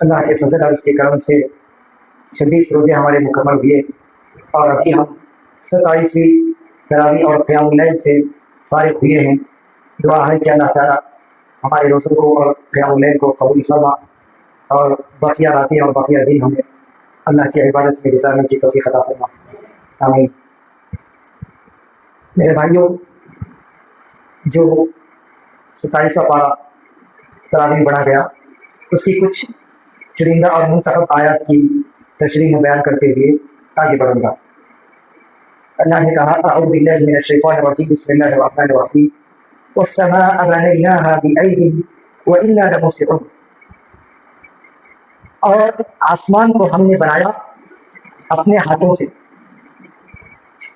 اللہ کے فضل اور اس کے کرم سے 26 روزے ہمارے مکمل ہوئے اور ابھی ہم 27ویں تراویح اور قیام اللیل سے فارغ ہوئے ہیں۔ دعا ہے کہ اللہ تعالیٰ ہمارے روزوں کو اور قیام اللیل کو قبول فرما اور بقیہ راتیں اور بقیہ دن ہمیں اللہ کی عبادت میں گزارنے کی توفیق عطا فرما، آمین۔ میرے بھائیوں، جو 27واں پارہ تراویح پڑھا گیا اس کی کچھ چنندہ اور منتخب آیات کی تشریح میں بیان کرتے ہوئے آگے بڑھوں گا۔ اللہ نے کہا اعوذ باللہ من الشیطان الرجیم بسم اللہ الرحمن الرحیم والسماء بنیناها بأید وإنا لموسعون، اور آسمان کو ہم نے بنایا اپنے ہاتھوں سے،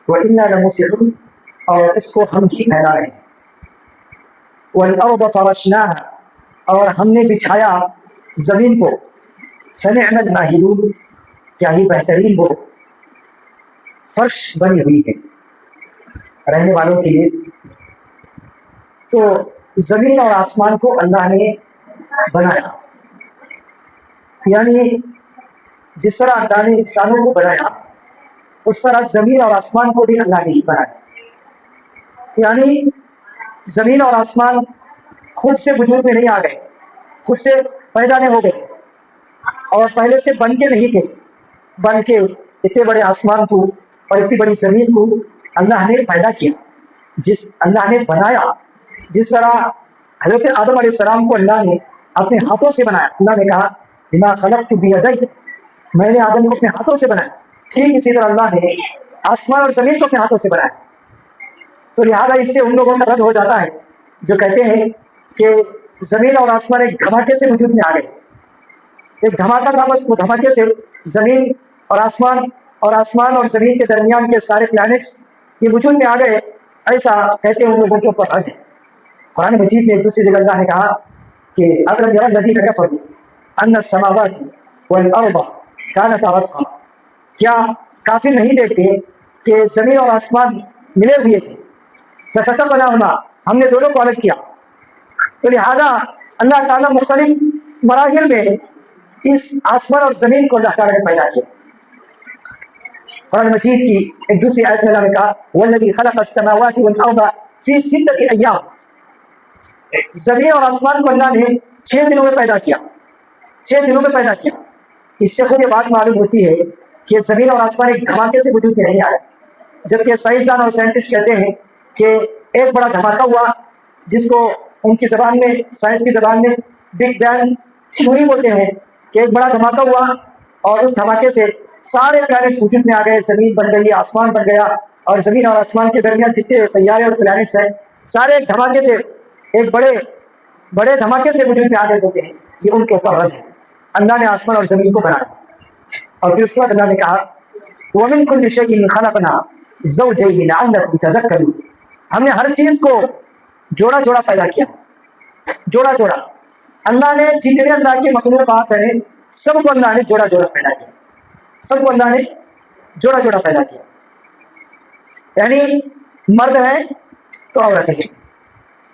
وإنا لموسعون، اور اس کو ہم ہی پھیلا رہے ہیں، والأرض فرشناها، اور ہم نے بچھایا زمین کو، فنعم الماہدون، کیا ہی بہترین وہ فرش بنی ہوئی ہے رہنے والوں کے لیے۔ تو زمین اور آسمان کو اللہ نے بنایا، یعنی جس طرح اللہ نے انسانوں کو بنایا اس طرح زمین اور آسمان کو بھی اللہ نے ہی بنایا، یعنی زمین اور آسمان خود سے وجود میں نہیں آ گئے، خود سے پیدا نہیں ہو گئے اور پہلے سے بن کے نہیں تھے، بلکہ اتنے بڑے آسمان کو اور اتنی بڑی زمین کو اللہ نے پیدا کیا، اللہ نے بنایا۔ جس طرح حضرت آدم علیہ السلام کو اللہ نے اپنے ہاتھوں سے بنایا، اللہ نے کہا بما خلقت بیدی، میں نے آدم کو اپنے ہاتھوں سے بنایا، ٹھیک اسی طرح اللہ نے آسمان اور زمین کو اپنے ہاتھوں سے بنایا۔ تو لہٰذا اس سے ان لوگوں کا رد ہو جاتا ہے جو کہتے ہیں کہ زمین اور آسمان ایک دھماکے سے وجود میں آ گئے، ایک دھماکہ تھا، بس وہ دھماکے سے زمین اور آسمان اور زمین کے درمیان کے سارے پلانٹس یہ وجود میں آ گئے، ایسا کہتے ہیں ان لوگوں کے اوپر حج ہے۔ قرآن مجید میں ایک دوسری جگہ اللہ نے کہا کہ اَلَمْ يَرَ الَّذِينَ كَفَرُوا أَنَّ السَّمَاوَاتِ وَالْأَرْضَ كَانَتَا رَتْقًا، کیا کافر نہیں دیکھتے کہ زمین اور آسمان ملے ہوئے تھے، فَفَتَقْنَاهُمَا، ہم نے دونوں کو الگ کیا۔ تو لہذا اللہ تعالیٰ مختلف مراحل میں اس آسمان اور زمین کو اللہ تعالیٰ نے پیدا کیا۔ قرآن مجید کی ایک دوسری آیت میں اللہ نے کہا وَالَّذِي خَلَقَ السَّمَاوَاتِ وَالْأَرْضَ فِي 6 أَيَّامٍ، زمین اور آسمان کو اللہ نے 6 دنوں میں پیدا کیا، 6 دنوں میں پیدا کیا۔ اس سے خود یہ بات معلوم ہوتی ہے کہ زمین اور آسمان ایک دھماکے سے وجود میں نہیں آئے، جبکہ سائنسدان اور سائنٹسٹ کہتے ہیں کہ ایک بڑا دھماکہ ہوا جس کو ان کی زبان میں، سائنس کی زبان میں بگ بینگ تھیوری بولتے ہیں، کہ ایک بڑا دھماکہ ہوا اور اس دھماکے سے سارے پلانٹس وجود میں آ گئے، زمین بن گئی، آسمان بن گیا، اور زمین اور آسمان کے درمیان جتنے سیارے اور پلانٹس ہیں سارے ایک دھماکے سے، ایک بڑے دھماکے سے وجود میں آ گئے ہوتے ہیں۔ یہ ان کے اوپر رد ہے، اللہ نے آسمان اور زمین کو بنایا۔ اور پھر اس کے بعد اللہ نے کہا وَمِن كُلِّ شَيْءٍ خَلَقْنَا زَوْجَيْنِ لَعَلَّكُمْ تَذَكَّرُونَ، ہم نے ہر چیز کو جوڑا جوڑا پیدا کیا، جوڑا جوڑا۔ اللہ نے جتنے اللہ کی مخلوقات ہیں سب کو اللہ نے جوڑا جوڑا پیدا کیا، سب کو اللہ نے جوڑا جوڑا پیدا کیا، یعنی مرد ہیں تو عورتیں ہیں،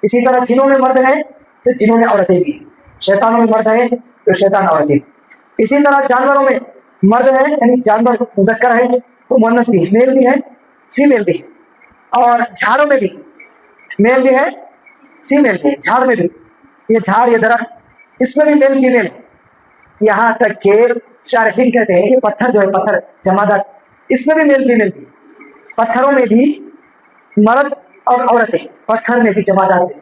اسی طرح جنوں میں مرد ہیں تو جنوں میں عورتیں بھی ہیں، شیطانوں میں مرد ہیں تو شیطان عورتیں ہیں، اسی طرح جانوروں میں مرد ہیں یعنی جانور مذکر ہیں تو مؤنث بھی ہے، میل بھی ہے فیمیل بھی ہے، اور جھاڑوں میں بھی میل بھی ہے فیمیل بھی ہے، جھاڑ میں بھی، یہ جھاڑ یہ درخت اس میں بھی میل فیمیل ہے، یہاں تک کہ شارحین کہتے ہیں کہ پتھر جو ہے، پتھر جمادات، اس میں بھی میل فیمیل بھی، پتھروں میں بھی مرد اور عورتیں، پتھر میں بھی جمادات میں،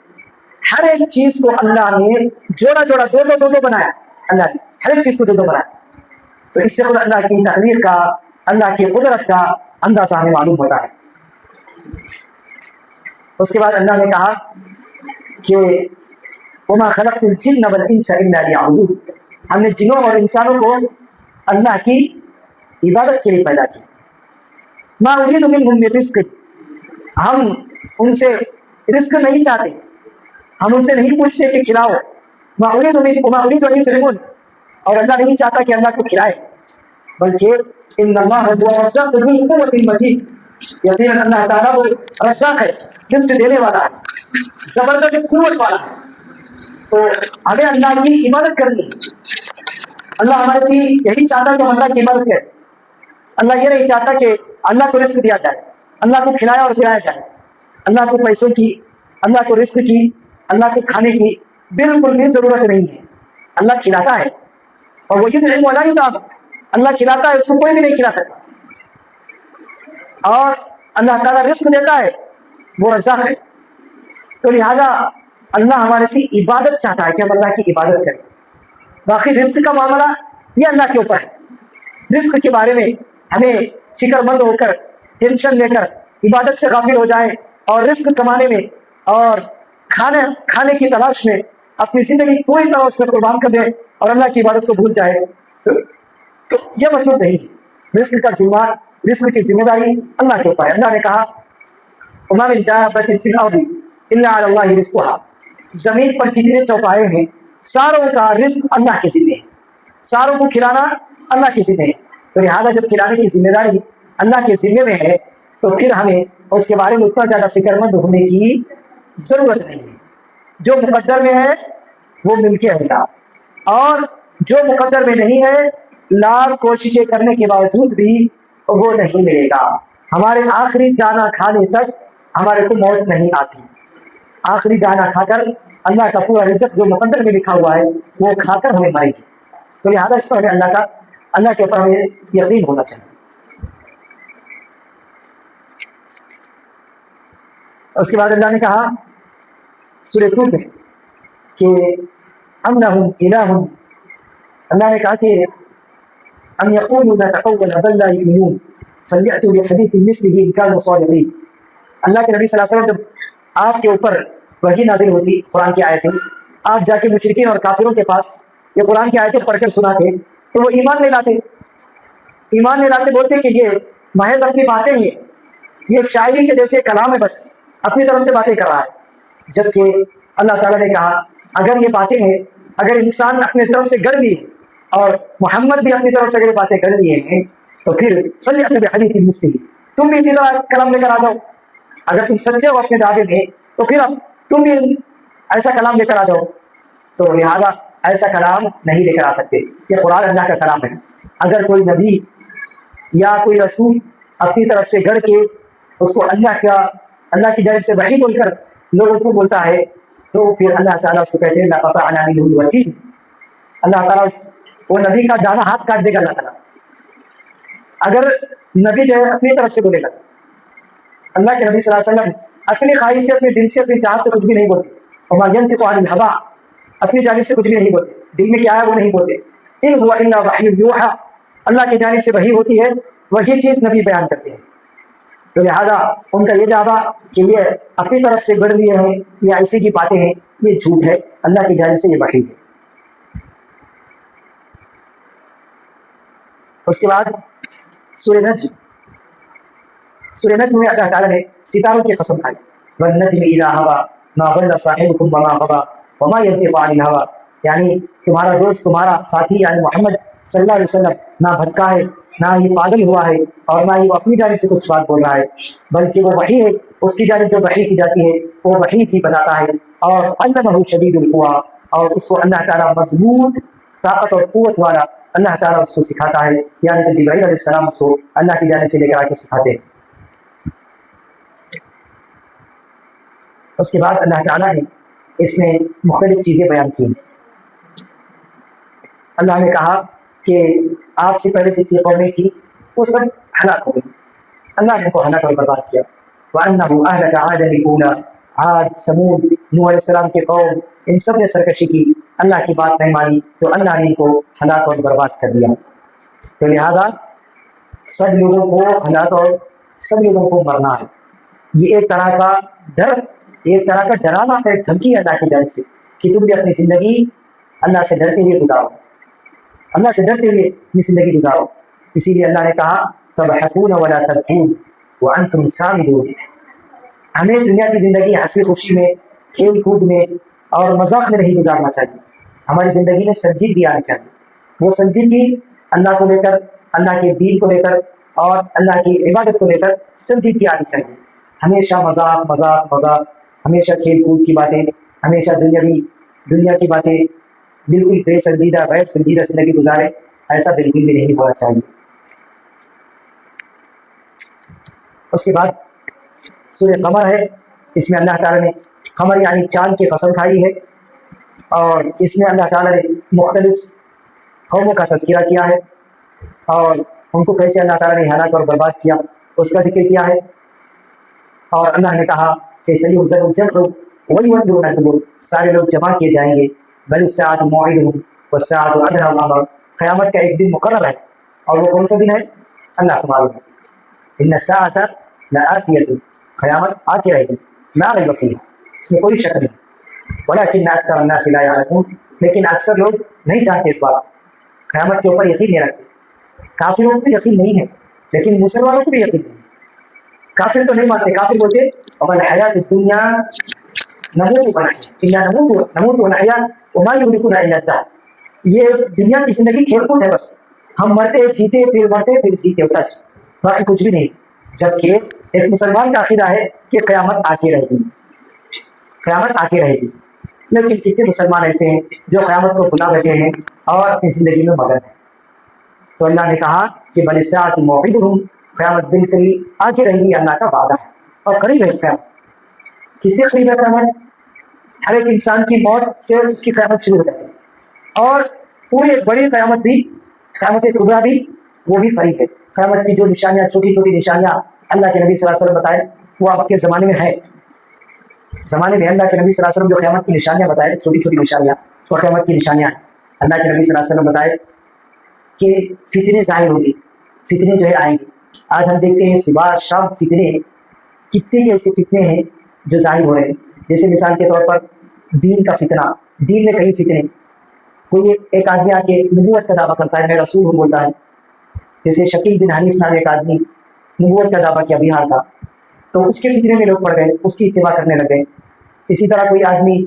ہر ایک چیز کو اللہ نے جوڑا جوڑا دو بنایا، اللہ نے ہر ایک چیز کو دو بنایا۔ تو اس سے خود اللہ کی تقدیر کا، اللہ کی قدرت کا اندازہ ہمیں معلوم ہوتا ہے۔ اس کے بعد اللہ نے کہا کہ وَمَا خَلَقْتُ الْجِنَّ وَالْإِنسَ إِلَّا لِيَعْبُدُونِ، ہم نے جنوں اور انسانوں کو اللہ کی عبادت کے لیے پیدا کیا۔ مَا أُرِيدُ مِنْهُمْ مِنْ رِزْقٍ، ہم ان سے رزق نہیں چاہتے، ہم ان سے نہیں پوچھتے کہ کھلاؤ، مَا أُرِيدُ أَن يُطْعِمُونِ، اور اللہ نہیں چاہتا کہ اللہ کو کھلائے، بلکہ ان اللہ هو الرزاق ذو القوة المتین، یقیناً اللہ تعالیٰ وہ رزاق ہے، رزق دینے والا ہے، زبردست قوت والا ہے۔ تو ہمیں اللہ کی عبادت کرنی ہے، اللہ ہمارے لیے یہی چاہتا ہے کہ ہم اللہ کی عبادت کریں. اللہ یہ نہیں چاہتا کہ اللہ کو رزق دیا جائے, اللہ کو کھلایا اور پلایا جائے. اللہ کو پیسوں کی, اللہ کو رزق کی, اللہ کو کھانے کی بالکل بھی ضرورت نہیں ہے. اللہ کھلاتا ہے, اور وہ یطعم ولا یطعم, اللہ کھلاتا ہے, اس کو کوئی بھی نہیں کھلا سکتا. اور اللہ تعالیٰ رزق دیتا ہے, وہ رزاق ہے. تو لہذا اللہ ہمارے سے عبادت چاہتا ہے کہ ہم اللہ کی عبادت کریں. باقی رزق کا معاملہ یہ اللہ کے اوپر ہے. رزق کے بارے میں ہمیں فکر مند ہو کر, ٹینشن لے کر عبادت سے غافل ہو جائیں, اور رزق کمانے میں اور کھانے کی تلاش میں اپنی زندگی پوری طرح اس میں قربان کر دیں اور اللہ کی عبادت کو بھول جائے, تو یہ مطلب نہیں. رزق کی ذمہ داری اللہ کے اوپر ہے. اللہ نے کہا وما من دابة في الأرض إلا على الله رزقها, زمین پر جتنے چوپائے ہیں ساروں کا رزق اللہ کے ذمہ ہے, ساروں کو کھلانا اللہ کے ذمہ ہے. تو لہٰذا جب کھلانے کی ذمہ داری اللہ کے ذمہ میں ہے تو پھر ہمیں اس کے بارے میں اتنا زیادہ فکر مند ہونے کی ضرورت نہیں ہے. جو مقدر میں ہے وہ مل کے رہے گا, اور جو مقدر میں نہیں ہے لاکھ کوششیں کرنے کے باوجود بھی وہ نہیں ملے گا. ہمارے آخری دانہ کھانے تک ہمارے کو موت نہیں آتی. آخری دانہ کھا کر اللہ کا پورا رزق جو مقدر میں لکھا ہوا ہے وہ کھا کر ہمیں مرے گی. تو لہٰذا اس پر ہمیں اللہ کے اوپر ہمیں یقین ہونا چاہیے. اس کے بعد اللہ نے کہا سورہ طور میں کہ ام لہم الہ, اللہ نے کہا کہ ام یقولون تقول بل لا یؤمنون فلیأتوا بحدیث مثلہ ان کانوا صادقین. اللہ کے نبی صلی اللہ علیہ وسلم جب آپ کے اوپر وحی نازل ہوتی, قرآن کی آیتیں, آپ جا کے مشرکین اور کافروں کے پاس یہ قرآن کی آیتیں پڑھ کر سناتے تو وہ ایمان نہیں لاتے. ایمان نہیں لاتے, بولتے کہ یہ محض اپنی باتیں ہیں, یہ ایک شاعری کے جیسے کلام ہے, بس اپنی طرف سے باتیں کر رہا ہے. جبکہ اللہ تعالیٰ نے کہا اگر یہ باتیں ہیں, اگر انسان اپنے طرف سے گڑھ لیے اور محمد بھی اپنی طرف سے اگر باتیں گڑھ لیے ہیں تو پھر فلیأتوا بحدیث مثلہ, تم بھی اسی طرح کلام لے کر آ جاؤ. اگر تم سچے ہو اپنے دعوے میں تو پھر اب تم بھی ایسا کلام لے کر آ جاؤ. تو لہذا ایسا کلام نہیں لے کر آ سکتے. یہ قرآن اللہ کا کلام ہے. اگر کوئی نبی یا کوئی رسول اپنی طرف سے گڑھ کے اس کو اللہ کی جانب سے وحی بول کر لوگوں کو بولتا ہے تو پھر اللہ تعالیٰ اس کو کہتے ہیں لقطعنا منہ الوتین. اللہ تعالیٰ وہ نبی کا دانہ ہاتھ کاٹ دے گا. اللہ تعالیٰ اگر نبی جو ہے اپنی طرف سے بولے گا, اللہ کے نبی صلی اللہ علیہ وسلم اپنی خواہش سے, اپنے دل سے, اپنی چاہت سے کچھ بھی نہیں بولتے. وما ينطق عن الهوى, اپنی جانب سے کچھ بھی نہیں بولتے, دل میں کیا ہے وہ نہیں بولتے. ان هو الا وحی یوحى, اللہ کی جانب سے وحی ہوتی ہے, وہی چیز نبی بیان کرتے ہیں. تو لہذا ان کا یہ دعویٰ کہ یہ اپنی طرف سے گڑھ لیے ہیں یا ایسی کی باتیں ہیں, یہ جھوٹ ہے. اللہ کی جانب سے یہ وحی ہے. اس کے بعد سورہ نجم میں اللہ تعالیٰ نے ستاروں کی قسم کھائی. والنجم اذا هوى ما ضل صاحبكم وما غوى وما ينطق عن الهوى, یعنی تمہارا دوست, تمہارا ساتھی یعنی محمد صلی اللہ علیہ وسلم نہ بھٹکا ہے, نہ ہی پاگل ہوا ہے, اور نہ ہی وہ اپنی جانب سے کچھ بات بول رہا ہے, بلکہ وہ وحی ہے, اس کی جانب جو وحی کی جاتی ہے وہ وحی کی بتاتا ہے. اور علمہ شدید القویٰ, اور اس کو اللہ تعالیٰ مضبوط طاقت اور قوت والا اللہ تعالیٰ اس کو سکھاتا ہے. یعنی کہ جبرائیل علیہ السلام اس کو اللہ کی جانب سے لے کر آ کے سکھاتے ہیں. اس کے بعد اللہ تعالیٰ نے اس میں مختلف چیزیں بیان کی. اللہ نے کہا کہ آپ سے پہلے جتنی قومیں تھیں وہ سب ہلاک ہو گئی. اللہ نے ان کو ہلاک اور برباد کیا. وَأَنَّهُ أَهْلَكَ عَادًا الْأُولَىٰ, عاد, سمود, نوح علیہ السلام کے قوم, ان سب نے سرکشی کی, اللہ کی بات نہیں مانی تو اللہ نے ان کو ہلاک اور برباد کر دیا. تو لہذا سب لوگوں کو ہلاک اور سب لوگوں کو مرنا ہے. یہ ایک طرح کا ڈر, ایک طرح کا ڈرانا ہے, ایک دھمکی ہے اللہ کی جانب سے کہ تم بھی اپنی زندگی اللہ سے ڈرتے ہوئے گزارو, اللہ سے ڈرتے ہوئے اپنی زندگی گزارو. اسی لیے اللہ نے کہا تضحکون ولا تبکون وانتم سامدون. ہمیں دنیا کی زندگی ہنسی خوشی میں, کھیل کود میں اور مذاق میں نہیں گزارنا چاہیے. ہماری زندگی میں سنجیدگی آنی چاہیے. وہ سنجیدگی اللہ کو لے کر, اللہ کے دین کو لے کر اور اللہ کی عبادت کو لے کر سنجیدگی آنی چاہیے. ہمیشہ مذاق مذاق مذاق, ہمیشہ کھیل کود کی باتیں, ہمیشہ دنیا کی باتیں, بالکل بے سنجیدہ غیر سنجیدہ زندگی گزارے، ایسا بالکل بھی نہیں ہونا چاہیے۔ اس کے بعد سورہ قمر ہے، اس میں اللہ تعالیٰ نے قمر یعنی چاند کی قسم کھائی ہے، اور اس میں اللہ تعالیٰ نے مختلف قوموں کا تذکرہ کیا ہے اور ان کو کیسے اللہ تعالیٰ نے ہلاک اور برباد کیا اس کا ذکر کیا ہے۔ اور اللہ نے کہا کہ سیحزم الجمع ویولون الدبر، سارے لوگ جمع کیے جائیں گے، بل الساعۃ موعدہم والساعۃ ادھیٰ وامر، قیامت کا ایک دن مقرر ہے، اور وہ کون سا دن ہے اللہ کو معلوم ہے۔ ان الساعۃ لآتیۃ، قیامت آ کے رہے گی، لا ریب فیہا، اس میں کوئی شک نہیں، ولکن اکثر الناس لا یعلمون، لیکن اکثر لوگ نہیں جانتے اس بات، قیامت کے اوپر یقین نہیں رکھتے۔ کافروں کو یقین نہیں ہے، لیکن مسلمانوں کو بھی یقین نہیں ہے۔ کافر تو نہیں مانتے، کافر بولتے وما الحیات الدنیا نموت ونحیا وما یہلکنا الا الدہر، یہ دنیا کی زندگی کھیل کود ہے، بس ہم مرتے جیتے پھر مرتے پھر جیتے ہوتا ہے، باقی کچھ بھی نہیں۔ جبکہ ایک مسلمان کا عقیدہ ہے کہ قیامت آ کے رہے گی، قیامت آ کے رہے گی، لیکن کتنے مسلمان ایسے ہیں جو قیامت کو بھلا بیٹھے ہیں اور اپنی زندگی میں مگن ہیں۔ تو اللہ نے کہا کہ بل الساعۃ موعدہم، قیامت بالکل آ کے رہے گی، اللہ کا وعدہ ہے اور قریب ہے قیامت۔ کتنے قریب ہے قیامت؟ ہر ایک انسان کی موت سے اس کی قیامت شروع ہو جاتی ہے، اور پوری ایک بڑی قیامت بھی، قیامت کبریٰ بھی، وہ بھی قریب ہے۔ قیامت کی جو نشانیاں، چھوٹی چھوٹی نشانیاں اللہ کے نبی صلی اللہ علیہ وسلم بتائے، وہ آپ کے زمانے میں ہے، زمانے میں اللہ کے نبی صلی اللہ علیہ وسلم جو قیامت کی نشانیاں بتائے، چھوٹی چھوٹی نشانیاں، وہ قیامت کی نشانیاں ہیں۔ اللہ کے نبی صلی اللہ علیہ وسلم بتائے کہ فتنے ظاہر ہوں گے، فتنے جو ہے آئیں گے۔ آج ہم دیکھتے ہیں صبح شام فتنے، کتنے کے ایسے فتنے ہیں جو ظاہر ہو رہے ہیں، جیسے مثال کے طور پر دین کا فتنہ، دین میں کئی فتنے، کوئی ایک آدمی آ کے نبوت کا دعویٰ کرتا ہے، میں رسول ہوں بولتا ہے، جیسے شکیل بن حنیف نام ایک آدمی نبوت کا دعویٰ کیا بہار کا، تو اس کے فتنے میں لوگ پڑ گئے، اس کی اتباع کرنے لگے۔ اسی طرح کوئی آدمی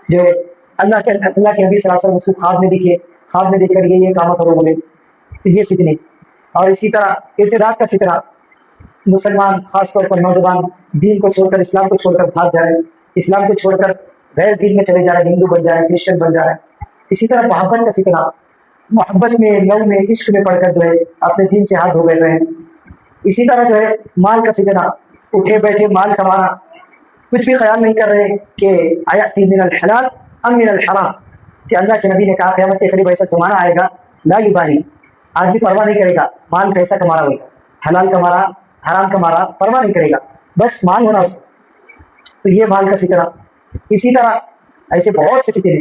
جو ہے اللہ کے نبی صلی اللہ علیہ وسلم اس کو خواب میں دکھے، خواب میں دیکھ کر یہ کام کرو بولے، تو یہ فتنے۔ اور اسی طرح ارتداد کا فتنہ، مسلمان خاص طور پر نوجوان دین کو چھوڑ کر، اسلام کو چھوڑ کر بھاگ جا رہے ہیں، اسلام کو چھوڑ کر غیر دین میں چلے جا رہے ہیں، ہندو بن جا رہے ہیں، کرسچن بن جا رہے ہیں۔ اسی طرح محبت کا فتنہ، محبت میں، لو میں، عشق میں پڑھ کر جو ہے اپنے دین سے ہاتھ دھو بیٹھ رہے ہیں۔ اسی طرح جو ہے مال کا فتنہ، اٹھے بیٹھے مال کمانا، کچھ بھی خیال نہیں کر رہے کہ آیاتی من الحلال ام من الحرام، کہ اللہ کے نبی نے کہا قیامت کے قریب ایسا زمانہ آئے گا لا یبالی، آدمی پرواہ نہیں کرے گا مال کیسا کما رہا ہوگا، حلال کما رہا حرام کما رہا، پرواہ نہیں کرے گا، بس مال ہونا اس کو۔ تو یہ مال کا فتنہ۔ اسی طرح ایسے بہت سے فتنے،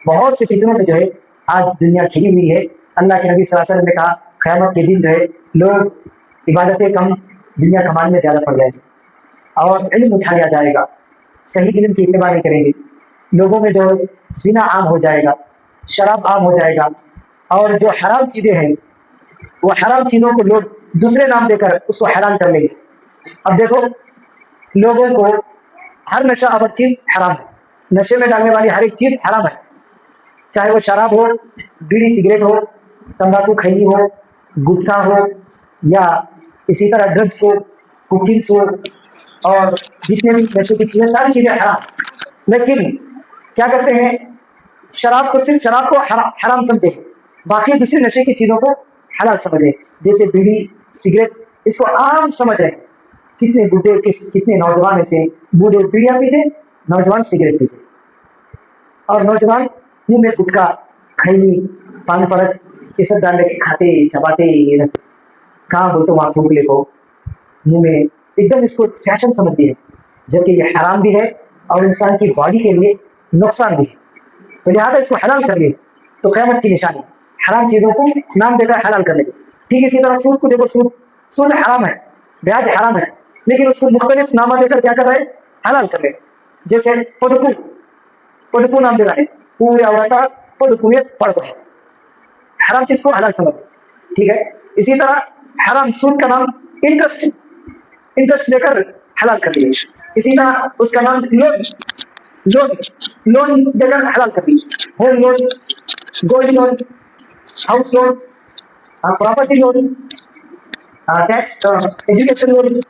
بہت سے فتنوں میں جو ہے آج دنیا گھری ہوئی ہے۔ اللہ کے نبی صلی اللہ علیہ وسلم نے کہا قیامت کے دن جو ہے لوگ عبادتیں کم، دنیا کمانے میں زیادہ پڑ جائیں گے، اور علم اٹھا لیا جائے گا، صحیح علم کی اتباع نہیں کریں گے، لوگوں میں جو زنا عام ہو جائے گا، شراب عام ہو جائے گا، اور جو حرام چیزیں ہیں وہ حرام چیزوں کو لوگ دوسرے نام دے کر اس کو حلال کر لیں گے۔ اب دیکھو لوگوں کو ہر نشہ آور چیز حرام ہے، نشے میں ڈالنے والی ہر ایک چیز حرام ہے، چاہے وہ شراب ہو، بیڑی سگریٹ ہو، تمباکو کھینی ہو، گٹکا ہو، یا اسی طرح ڈرگس ہو، کوکینس ہو، اور جتنے بھی نشے کی چیزیں، ساری چیزیں حرام۔ لیکن کیا کرتے ہیں، شراب کو، صرف شراب کو حرام سمجھے، باقی دوسری نشے کی چیزوں کو حلال سمجھے، جیسے بیڑی سگریٹ، اس کو عام سمجھے۔ کتنے بوڑھے، کتنے نوجوان ایسے ہیں، بوڑھے بیڑیاں پیتے، نوجوان سگریٹ پیتے، اور نوجوان منہ میں گٹکا، کھینی، پان پرک یہ سب ڈال کے کھاتے چباتے، کہاں بولتے وہاں تھوک لے کو منہ میں، ایک دم اس کو فیشن سمجھ گئے، جبکہ یہ حرام بھی ہے اور انسان کی باڈی کے لیے نقصان بھی ہے، تو لہٰذا اس کو حلال کر لیں۔ تو قیامت کی نشانی حرام چیزوں کو نام دے کر حلال کر لیں۔ ٹھیک اسی طرح سود کو دیکھو، سود حرام ہے، بیاج حرام ہے، لیکن اس کو مختلف نامہ دے کر کیا کر رہے ہیں، حلال کر رہے ہیں۔ جیسے پدپو نام دے رہا ہے، پورے عورت پدپو میں فرق ہے، حرام چیز کو حلال سمجھ، ٹھیک ہے۔ اسی طرح حرام سود کا نام انٹرسٹ دے کر حلال کر دیا، اسی طرح اس کا نام لون دے کر حلال کر دیا، home loan, gold loan, house loan, property loan, tax, education loan,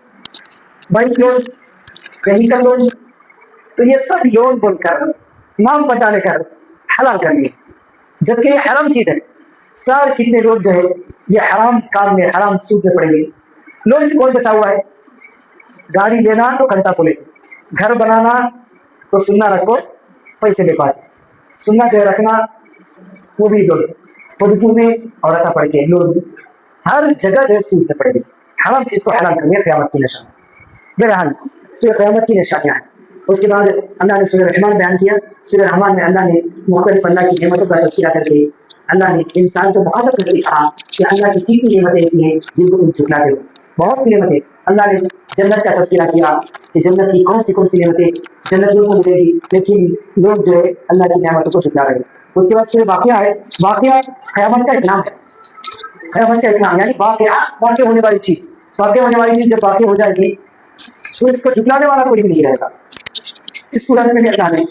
bank loan, vehicle loan, تو یہ سب لون بول کر نام بچا لے کر حلال کر لیے۔ جبکہ یہ حرام چیز ہے. سر کتنے لوگ جو ہے یہ حرام کام میں حرام سود میں پڑیں گے. لوگ سے کون بچا ہوا ہے؟ گاڑی لینا تو کنٹا کو لے, گھر بنانا تو سننا رکھو پیسے لے پاتے, سننا جو ہے رکھنا وہ بھی لوگ پردو میں اور رکھا پڑ کے لوگ ہر جگہ جو ہے سود میں پڑے گی. حرام چیز کو حلال کرنے قیامت کی نشان. بہرحال تو یہ قیامت کی نشانیاں ہیں. اس کے بعد اللہ نے سورہ رحمان بیان کیا. سورہ رحمان میں اللہ نے مختلف اللہ کی نعمتوں کا تذکرہ کر کے اللہ نے انسان کو مخاطب کر کے کہا کہ اللہ کی کتنی نعمتیں ایسی ہیں جن کو تم جھٹلاتے ہو. بہت سی نعمتیں. اللہ نے جنت کا تذکرہ کیا کہ جنت کی کون سی نعمتیں جنتیوں کو ملے گی, لیکن لوگ جو ہے اللہ کی نعمتوں کو جھٹلا رہے ہیں. اس کے بعد سورہ واقعہ ہے. واقعہ قیامت کا ایک نام ہے. قیامت کا ایک نام یعنی واقع ہونے والی چیز. واقع ہونے والی چیز جب واقع ہو جائے گی تو اس کو جھٹلانے والا کوئی بھی نہیں رہے گا. اس صورت میں بھی اللہ نے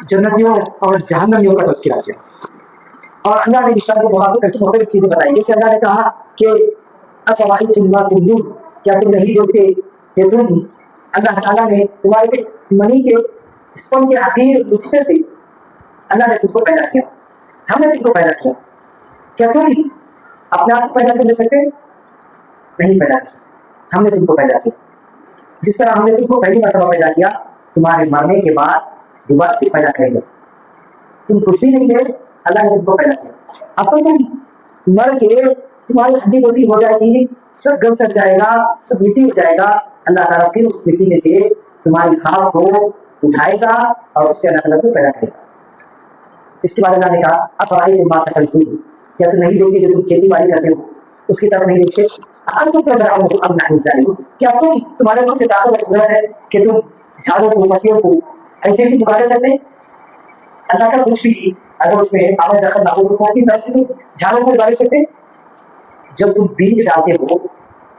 جنتیوں اور جہنمیوں کا تذکرہ کیا اور اللہ نے انسان کو مخاطب کر کے مختلف چیزیں بتائی. جیسے اللہ نے کہا کہ افرأیتم ما تمنون, کیا تم نہیں دیکھتے کہ تم اللہ تعالیٰ نے تمہارے منی کے اسپم کے حقیر نطفے سے اللہ نے تم کو پیدا کیا. ہم نے تم کو پیدا کیا. کیا تم اپنے آپ کو پیدا کر لے سکتے؟ نہیں پیدا کر سکتے. ہم نے تم کو پیدا کیا. جس طرح ہم نے تم کو پہلی مرتبہ پیدا کیا, تمہارے مرنے کے بعد دوبارہ پھر پیدا کریں گے. تم کچھ بھی نہیں تھے, اللہ نے تم کو پیدا کیا. اب تو تم مر کے تمہاری ہڈی بوٹی ہو جائے گی, سب گل سک جائے گا, سب مٹی ہو جائے گا. اللہ تعالیٰ پھر اس مٹی میں سے تمہاری خاک کو اٹھائے گا اور اس سے اللہ تعالیٰ کو پیدا کرے گا. اس کے بعد اللہ نے کہا افرأیتم ما تحرثون, کیا تم نہیں دیکھتے جو تم کھیتی باڑی کرتے ہو اس کی طرف نہیں دیکھتے؟ انتم تزرعونه ام نحن الزارعون, کیا تم تمہارے پاس سے طاقت اور قدرت ہے کہ تم جھاڑوں کو فصلوں کو ایسے ہی اگا سکتے ہیں؟ اللہ کا کچھ بھی اگر اس میں آمد دخل نہ ہو تو اپنی طرف سے جھاڑوں کو اگا سکتے ہیں. جب تم بیج ڈالتے ہو,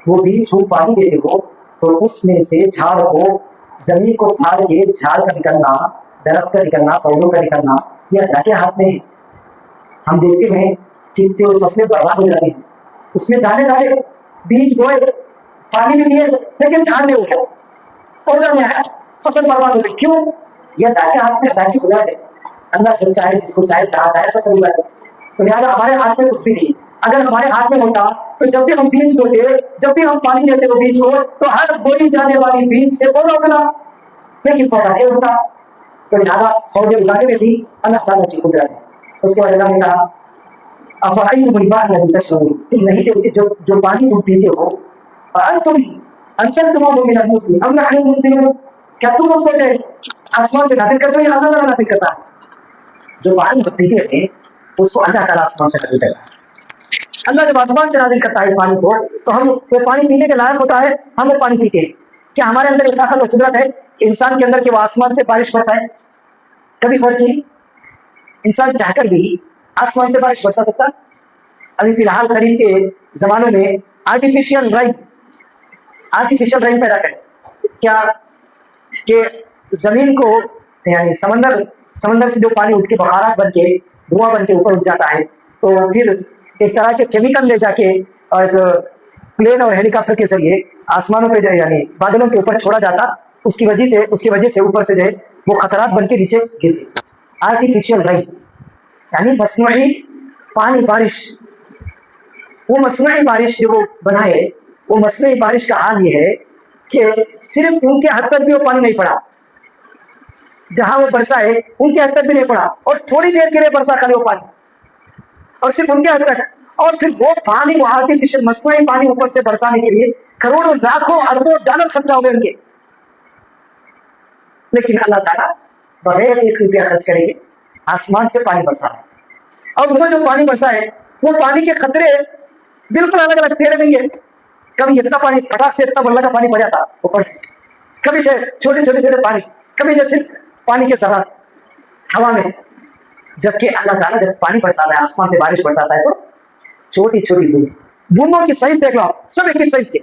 وہ بیج کو پانی دیتے ہو تو اس میں سے جھاڑ کو زمین کو پھاڑ کے جھاڑ کا نکلنا, درخت کا نکلنا, پودوں کا نکلنا یہ اللہ کے ہاتھ میں ہے. ہم دیکھتے ہیں کہ فصلیں برباد ہو جاتی ہیں, اس میں دانے ڈالے, بیج بوئے, پانی بھی دیے, لیکن جھاڑ نہیں ہو, پودا نہیں آیا, فصل برباد ہو گئی. کیوں؟ یہ اللہ کے ہاتھ میں, اللہ کی قدرت ہے. اللہ جب چاہے جس کو چاہے جہاں چاہے فصل اگائے. تو لہٰذا ہمارے ہاتھ میں کچھ بھی نہیں. اگر ہمارے ہاتھ میں ہوتا تو جب بھی ہم بیج بوتے, جب بھی ہم پانی دیتے وہ بیج کو, تو ہر بوئی جانے والی بیج سے پودا اگنا, لیکن پودا نہیں ہوتا. تو لہٰذا پودے اگانے میں بھی اللہ تعالیٰ کی قدرت ہے. اس کے بعد اللہ نے کہا افرأیتم الماء الذی تشربون, تم نہیں دیکھتے جو پانی تم پیتے ہو, انتم انزلتموہ من المزن ام نحن المنزلون, کیا تم اس کو آسمان سے نازل کرتے ہو یا اللہ تعالیٰ نازل کرتا ہے؟ جو پانی ہم پیتے ہیں تو اس کو اللہ تعالیٰ آسمان سے نازل کرتا ہے. اللہ جب آسمان سے نازل کرتا ہے پانی کو تو ہم وہ پانی پینے کے لائق ہوتا ہے, ہم وہ پانی پیتے ہیں. کیا ہمارے اندر ایک طاقت و قدرت ہے انسان کے اندر کہ وہ آسمان سے بارش برسائے؟ کبھی غور کی انسان چاہ کر بھی آسمان سے بارش برسا سکتا؟ ابھی فی الحال قریب کے زمانوں میں آرٹیفیشیل رین پیدا کریں. کیا کہ زمین کو یعنی سمندر سے جو پانی اٹھ کے بخارات بن کے دھواں بن کے اوپر اٹھ جاتا ہے, تو پھر ایک طرح کے کیمیکل لے جا کے اور پلین اور ہیلی کاپٹر کے ذریعے آسمانوں پہ یعنی بادلوں کے اوپر چھوڑا جاتا. اس کی وجہ سے اوپر سے جو ہے وہ خطرات بن کے نیچے گرتے. آرٹیفیشیل رین یعنی مصنوعی پانی بارش. وہ مصنوعی بارش جو وہ بنائے, وہ مصنوعی بارش کا حال یہ ہے کہ صرف ان کے حد تک بھی وہ پانی نہیں پڑا, جہاں وہ برسا ہے ان کے حد تک بھی نہیں پڑا, اور تھوڑی دیر کے لیے برسا خالی وہ پانی, اور صرف ان کے حد تک. اور پھر وہ پانی, وہ آرٹیفیشل مصنوعی پانی اوپر سے برسانے کے لیے کروڑوں لاکھوں اربوں ڈالر خرچہ ہو گئے ان کے. لیکن اللہ تعالیٰ بغیر ایک روپیہ خرچ کرے گے آسمان سے پانی برسا ہے, اور وہ جو پانی برسا ہے وہ پانی کے خطرے بالکل الگ الگ تیرے نہیں ہے. کبھی اتنا پانی پٹاخ سے اتنا بڑا کا پانی پڑ جاتا اوپر سے, کبھی چھوٹے پانی, کبھی جو صرف پانی کے ذرات ہوا میں. جبکہ اللہ تعالیٰ جب پانی برساتا ہے, آسمان سے بارش برساتا ہے, تو چھوٹی بوندوں کی سائز دیکھ لو, سب ایک سائز کے.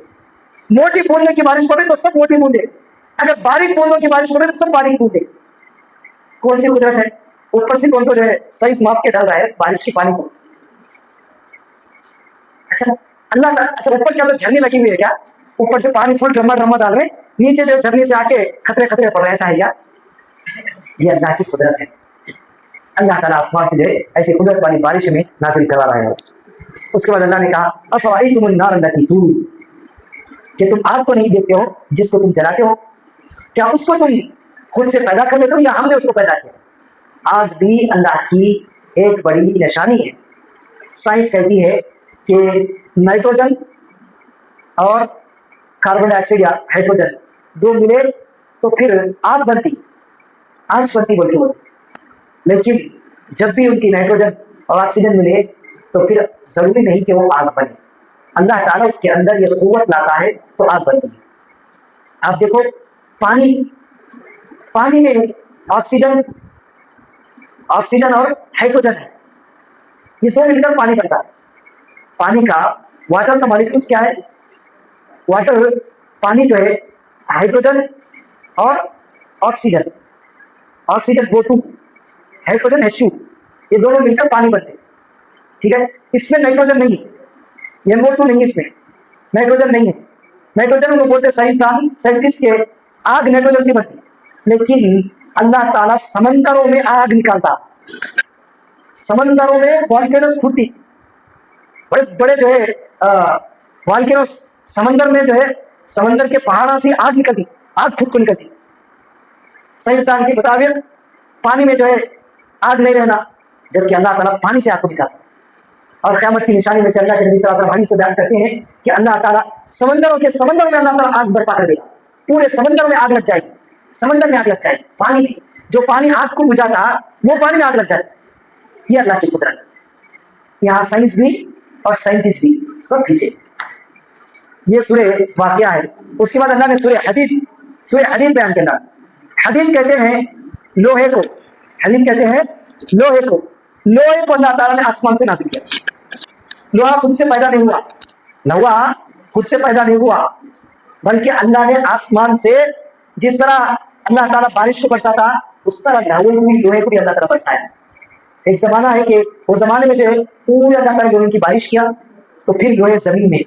موٹی بوندوں کی بارش پڑے تو سب موٹی بوندے, اگر باریک بوندوں کی بارش پڑے تو سب باریک بوندے. کون سی قدرت ہے؟ اوپر سے کون تو جو ہے سائز ماپ کے ڈال رہا ہے بارش کے پانی کو. اچھا اوپر کیا تو جھرنے لگی ہوئی ہے کیا؟ اوپر سے پانی فل رما ڈال رہے, نیچے جو جھرنے سے آ کے خطرے پڑ رہے ہیں, ایسا ہے کیا؟ یہ اللہ کی قدرت ہے. اللہ تعالیٰ آسمان سے جو ہے ایسی قدرت والی بارش میں نازل کروا رہا ہے. اس کے بعد اللہ نے کہا افرأیتم النار التی تورون، کہ تم آگ کو نہیں دیکھتے ہو جس کو تم جلاتے ہو، کیا اس کو تم خود سے پیدا کر لیتے ہو یا ہم نے اس کو پیدا کیا؟ آگ بھی اللہ کی ایک بڑی نشانی ہے. سائنس کہتی ہے کہ نائٹروجن اور کاربن ڈائی آکسائڈ یا ہائیڈروجن دو ملے تو پھر آگ بنتی بولتی ہوتی، لیکن جب بھی ان کی نائٹروجن اور آکسیجن ملے تو پھر ضروری نہیں کہ وہ آگ بنے. اللہ تعالیٰ اس کے اندر یہ قوت لاتا ہے تو آگ بنتی ہے. آپ دیکھو پانی میں آکسیجن اور ہائیڈروجن ہے، یہ دو مل کر پانی بنتا ہے. پانی کا واٹر کا مالیکولز کیا ہے؟ واٹر پانی جو ہے ہائیڈروجن اور آکسیجن O2 ہائیڈروجن H2 یہ دونوں مل کر پانی بنتے. ٹھیک ہے، اس میں نائٹروجن نہیں ہے، NO2 نہیں ہے، اس میں نائٹروجن نہیں ہے. نائٹروجن وہ بولتے سائنٹسٹ کے آگ نائٹروجن سے بنتی، لیکن اللہ تعالیٰ سمندروں میں آگ نکالتا، سمندروں میں والکینوز پھوٹتی، بڑے بڑے جو ہے والکینوز سمندر میں جو ہے سمندر کے پہاڑوں سے آگ نکلتی، آگ پھوٹ کو نکلتی. سائنسدان کے مطابق پانی میں جو ہے آگ نہیں رہنا، جبکہ اللہ تعالیٰ پانی سے آگ کو نکالتا. اور قیامت کی نشانی میں سے اللہ کے نبی صلی اللہ علیہ وسلم حدیث سے بیان کرتے ہیں کہ اللہ تعالیٰ سمندروں میں اللہ تعالیٰ آگ برپا کر دے گا، پورے سمندر میں آگ لگ جائے گی، سمندر میں آگ لگ جائے گی. پانی میں جو پانی آگ کو بجھاتا وہ پانی میں آگ لگ جائے. یہ اللہ کی قدرت. یہاں سائنس بھی اور سائنٹسٹ بھی سب پیچھے. یہ سورہ واقعہ ہے. اس کے بعد اللہ نے سورہ حدید بیان کرنا. حدید کہتے ہیں لوہے کو، لوہے کو اللہ تعالیٰ نے آسمان سے نازل کیا. لوہا خود سے پیدا نہیں ہوا، بلکہ اللہ نے آسمان سے جس طرح اللہ تعالیٰ بارش کو برساتا اس طرح لوہے کو بھی اللہ تعالیٰ برسایا. ایک زمانہ ہے کہ وہ زمانے میں جو ہے پورے اللہ تعالیٰ لوہے کی بارش کیا تو پھر لوہے زمین میں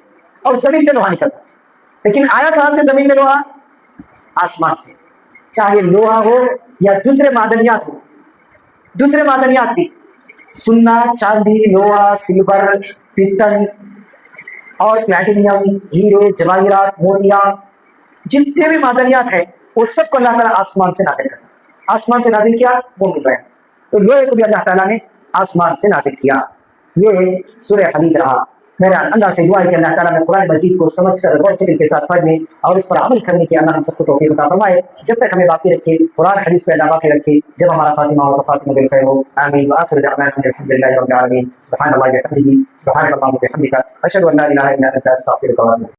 اور زمین سے لوہا نکلتا. لیکن آیا کہاں سے زمین میں لوہا؟ آسمان سے. چاہے لوہا ہو یا دوسرے معدنیات بھی، سونا، چاندی، لوہا، سلور، پیتل اور پلیٹینیم، ہیرے، جواہرات، موتیاں، جتنے بھی معدنیات ہیں وہ سب کو اللہ تعالیٰ آسمان سے نازل کرتا. آسمان سے نازل کیا وہ مل رہا ہے. تو لوہے کو بھی اللہ تعالیٰ نے آسمان سے نازل کیا. یہ سورہ حدید رہا. میرا اللہ سے دعا ہے کہ اللہ تعالیٰ نے قرآن مجید کو سمجھ کر غور و فکر کے ساتھ پڑھنے اور اس پر عمل کرنے کی اللہ ہم سب کو توفیق عطا فرمائے. جب تک ہمیں باقی رکھے قرآن حدیث پہ باقی رکھے، جب ہمارا خاتمہ ہو تو خاتمہ بالخیر ہو. آمین. وآخر دعوانا الحمدللہ رب العالمین. سبحان اللہ وبحمدہ، سبحان اللہ وبحمدہ، اشہد ان لا الہ الا انت، استغفرک و اتوب الیک.